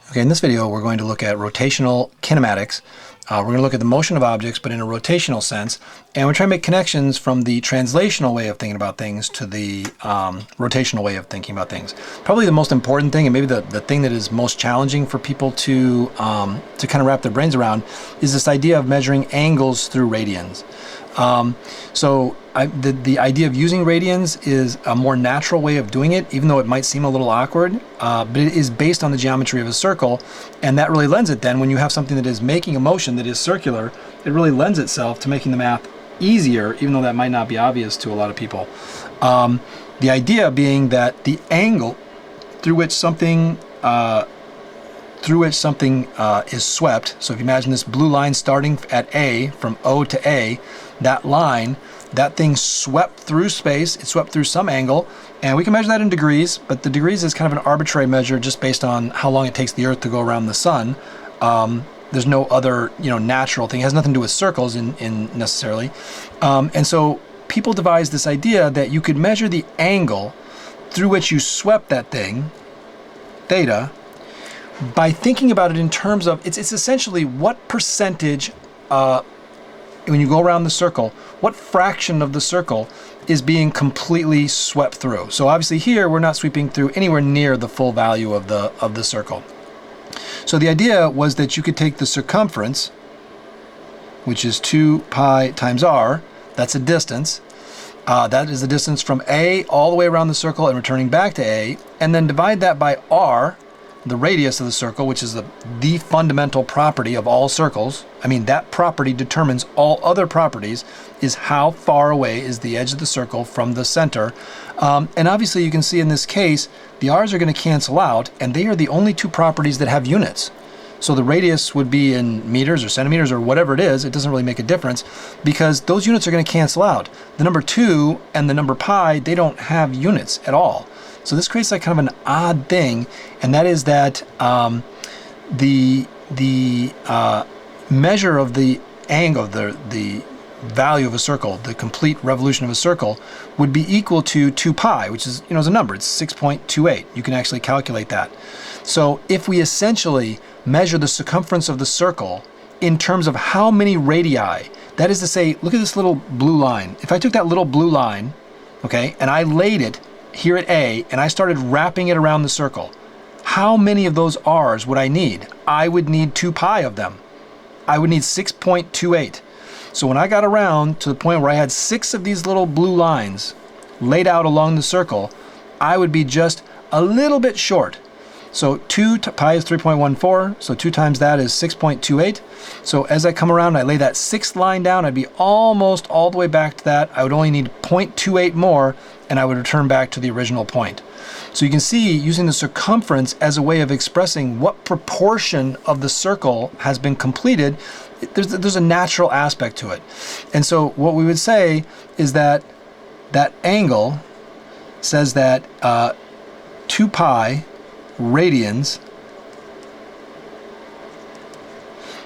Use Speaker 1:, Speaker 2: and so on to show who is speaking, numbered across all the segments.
Speaker 1: Okay, in this video we're going to look at rotational kinematics. We're going to look at the motion of objects, but in a rotational sense, and we're trying to make connections from the translational way of thinking about things to the rotational way of thinking about things. Probably the most important thing, and maybe the thing that is most challenging for people to kind of wrap their brains around, is this idea of measuring angles through radians. The idea of using radians is a more natural way of doing it, even though it might seem a little awkward, but it is based on the geometry of a circle, and that really lends it then, when you have something that is making a motion that is circular, it really lends itself to making the math easier, even though that might not be obvious to a lot of people. The idea being that the angle through which something is swept, so if you imagine this blue line starting at A, from O to A, that thing swept through space, it swept through some angle, and we can measure that in degrees, but the degrees is kind of an arbitrary measure just based on how long it takes the Earth to go around the sun. There's no other, natural thing. It has nothing to do with circles in necessarily. And so people devised this idea that you could measure the angle through which you swept that thing, theta, by thinking about it in terms of, it's essentially what percentage, when you go around the circle, what fraction of the circle is being completely swept through. So obviously here, we're not sweeping through anywhere near the full value of the circle. So the idea was that you could take the circumference, which is 2 pi times r, that's a distance. That is the distance from A all the way around the circle and returning back to A, and then divide that by r, the radius of the circle, which is the fundamental property of all circles. I mean, that property determines all other properties, is how far away is the edge of the circle from the center. And obviously you can see in this case, the r's are going to cancel out, and they are the only two properties that have units. So the radius would be in meters or centimeters or whatever it is. It doesn't really make a difference because those units are going to cancel out. The number 2 and the number pi, they don't have units at all. So this creates like kind of an odd thing, and that is that the measure of the angle, the value of a circle, the complete revolution of a circle, would be equal to 2 pi, which is, is a number. It's 6.28. You can actually calculate that. So if we essentially measure the circumference of the circle in terms of how many radii, that is to say, look at this little blue line. If I took that little blue line, okay, and I laid it here at A, and I started wrapping it around the circle, how many of those r's would I need? I would need 2 pi of them. I would need 6.28. So when I got around to the point where I had 6 of these little blue lines laid out along the circle, I would be just a little bit short. So 2 pi is 3.14, so 2 times that is 6.28. So as I come around, I lay that 6th line down, I'd be almost all the way back to that. I would only need 0.28 more, and I would return back to the original point. So you can see, using the circumference as a way of expressing what proportion of the circle has been completed, there's a natural aspect to it. And so what we would say is that that angle says that 2 pi radians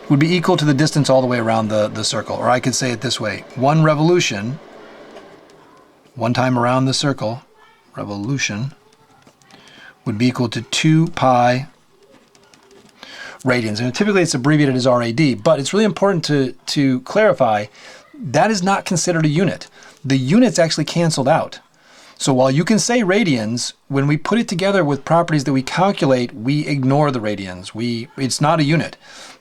Speaker 1: would be equal to the distance all the way around the circle. Or I could say it this way: one revolution, one time around the circle, revolution, would be equal to 2 pi radians. And typically it's abbreviated as RAD, but it's really important to clarify that is not considered a unit. The units actually canceled out. So while you can say radians, when we put it together with properties that we calculate, we ignore the radians. It's not a unit.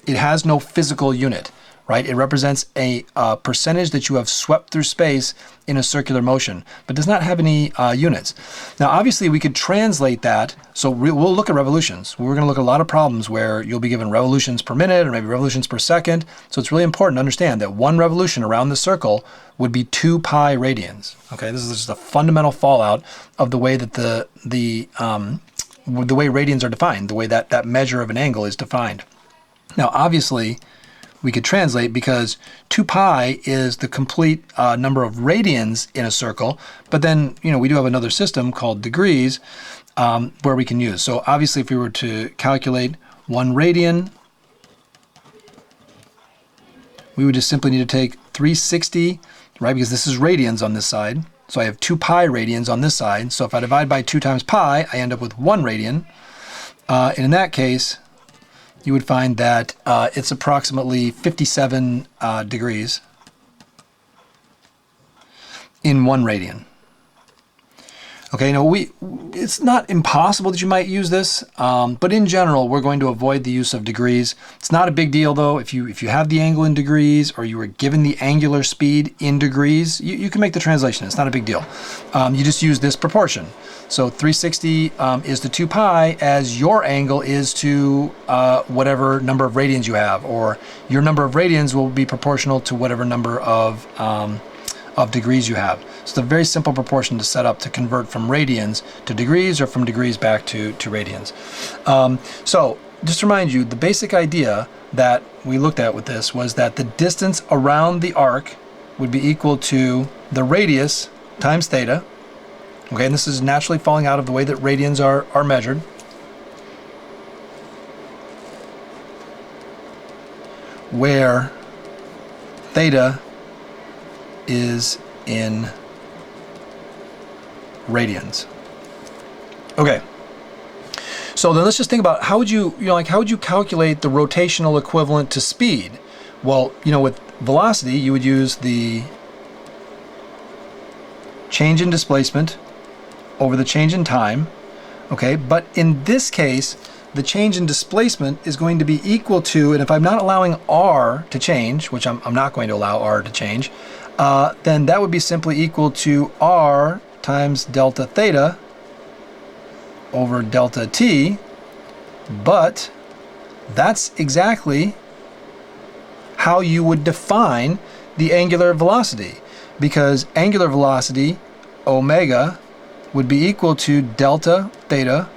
Speaker 1: It has no physical unit, right? It represents a percentage that you have swept through space in a circular motion, but does not have any units. Now, obviously, we could translate that. So we'll look at revolutions. We're going to look at a lot of problems where you'll be given revolutions per minute or maybe revolutions per second. So it's really important to understand that one revolution around the circle would be 2 pi radians. Okay, this is just a fundamental fallout of the way that the way radians are defined, the way that measure of an angle is defined. Now, obviously, we could translate because 2 pi is the complete number of radians in a circle, but then, we do have another system called degrees where we can use. So obviously, if we were to calculate 1 radian, we would just simply need to take 360, right, because this is radians on this side. So I have 2 pi radians on this side. So if I divide by 2 times pi, I end up with 1 radian. And in that case, you would find that it's approximately 57 degrees in 1 radian. Okay, now it's not impossible that you might use this, but in general, we're going to avoid the use of degrees. It's not a big deal though. If you have the angle in degrees, or you were given the angular speed in degrees, you can make the translation. It's not a big deal. You just use this proportion. So 360 is to 2 pi as your angle is to whatever number of radians you have, or your number of radians will be proportional to whatever number of degrees you have. So it's a very simple proportion to set up to convert from radians to degrees, or from degrees back to radians. So just to remind you, the basic idea that we looked at with this was that the distance around the arc would be equal to the radius times theta. Okay, and this is naturally falling out of the way that radians are measured. Where theta is in radians. Okay. So then let's just think about how would you calculate the rotational equivalent to speed? Well, with velocity, you would use the change in displacement over the change in time. Okay, but in this case, the change in displacement is going to be equal to, and if I'm not allowing r to change, which I'm not going to allow r to change, then that would be simply equal to r times delta theta over delta t, but that's exactly how you would define the angular velocity, because angular velocity, omega, would be equal to delta theta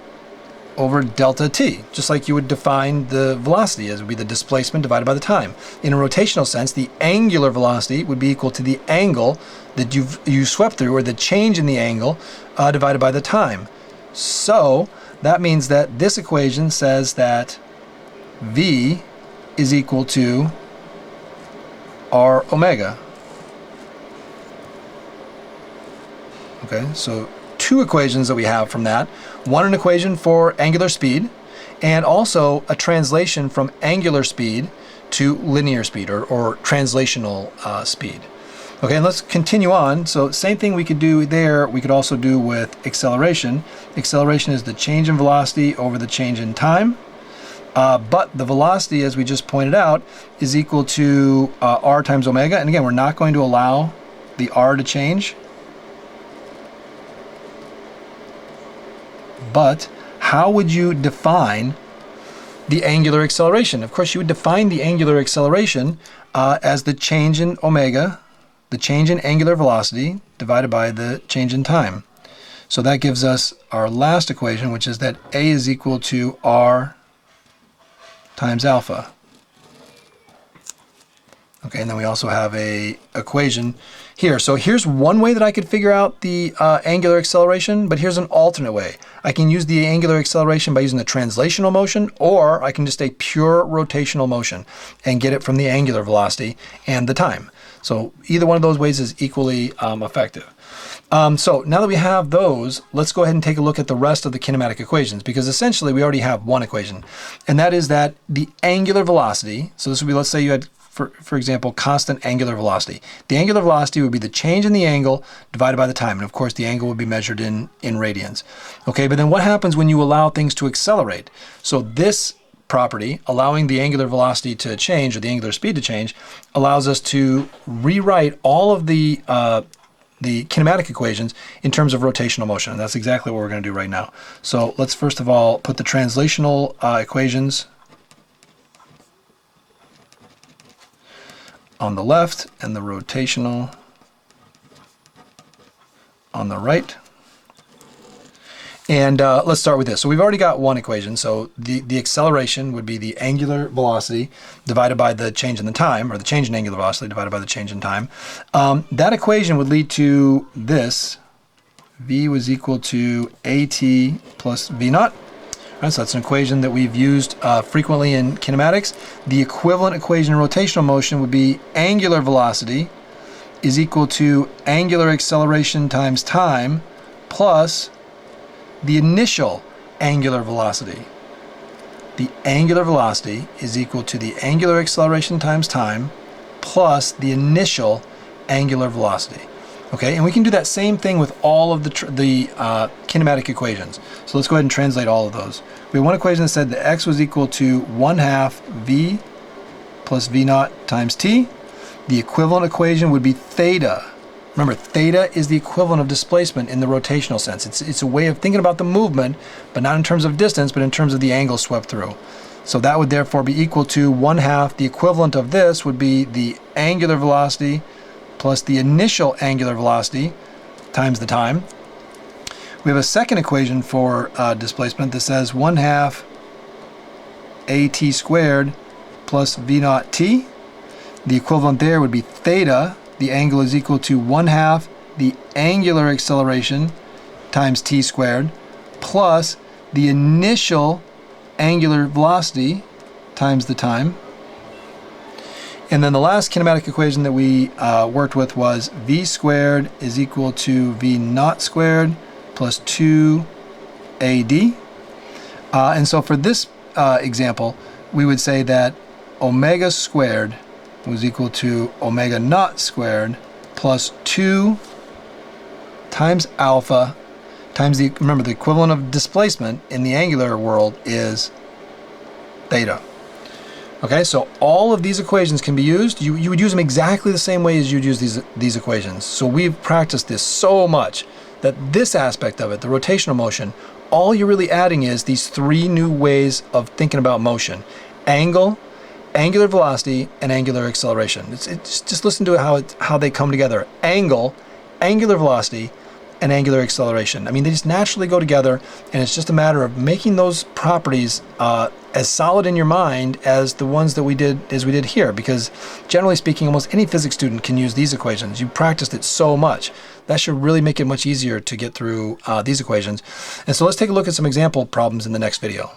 Speaker 1: over delta t, just like you would define the velocity as would be the displacement divided by the time. In a rotational sense, the angular velocity would be equal to the angle that you swept through, or the change in the angle divided by the time. So that means that this equation says that v is equal to r omega. Okay, so 2 equations that we have from that. One, an equation for angular speed, and also a translation from angular speed to linear speed, or translational speed. Okay, and let's continue on. So same thing we could do there, we could also do with acceleration. Acceleration is the change in velocity over the change in time. But the velocity, as we just pointed out, is equal to r times omega. And again, we're not going to allow the r to change. But how would you define the angular acceleration? Of course, you would define the angular acceleration as the change in omega, the change in angular velocity, divided by the change in time. So that gives us our last equation, which is that a is equal to r times alpha. Okay, and then we also have a equation here. So here's one way that I could figure out the angular acceleration, but here's an alternate way. I can use the angular acceleration by using the translational motion, or I can just say pure rotational motion and get it from the angular velocity and the time. So either one of those ways is equally effective. So now that we have those, let's go ahead and take a look at the rest of the kinematic equations, because essentially we already have one equation, and that is that the angular velocity, so this would be, let's say you had, for example, constant angular velocity. The angular velocity would be the change in the angle divided by the time, and of course the angle would be measured in radians. Okay, but then what happens when you allow things to accelerate? So this property, allowing the angular velocity to change, or the angular speed to change, allows us to rewrite all of the kinematic equations in terms of rotational motion, and that's exactly what we're going to do right now. So let's first of all put the translational equations on the left and the rotational on the right. And let's start with this. So we've already got one equation. So the acceleration would be the angular velocity divided by the change in the time, or the change in angular velocity divided by the change in time. That equation would lead to this. V was equal to AT plus V naught. Right, so that's an equation that we've used frequently in kinematics. The equivalent equation in rotational motion would be angular velocity is equal to angular acceleration times time plus the initial angular velocity. the angular velocity is equal to the angular acceleration times time plus the initial angular velocity. Okay, and we can do that same thing with all of the kinematic equations. So let's go ahead and translate all of those. We have one equation that said that x was equal to 1/2 v plus v naught times t. The equivalent equation would be theta. Remember, theta is the equivalent of displacement in the rotational sense. It's a way of thinking about the movement, but not in terms of distance, but in terms of the angle swept through. So that would therefore be equal to 1/2. The equivalent of this would be the angular velocity plus the initial angular velocity times the time. We have a second equation for displacement that says 1/2 at squared plus v naught t. The equivalent there would be theta. The angle is equal to 1/2 the angular acceleration times t squared plus the initial angular velocity times the time. And then the last kinematic equation that we worked with was v squared is equal to v naught squared plus 2ad. And so for this example, we would say that omega squared was equal to omega naught squared plus 2 times alpha times the, remember, the equivalent of displacement in the angular world is theta. Okay, so all of these equations can be used. You would use them exactly the same way as you'd use these equations. So we've practiced this so much that this aspect of it, the rotational motion, all you're really adding is these three new ways of thinking about motion: angle, angular velocity, and angular acceleration. It's just listen to how they come together. Angle, angular velocity, and angular acceleration. I mean, they just naturally go together, and it's just a matter of making those properties as solid in your mind as the ones that we did here, because generally speaking, almost any physics student can use these equations. You practiced it so much. That should really make it much easier to get through these equations. And so let's take a look at some example problems in the next video.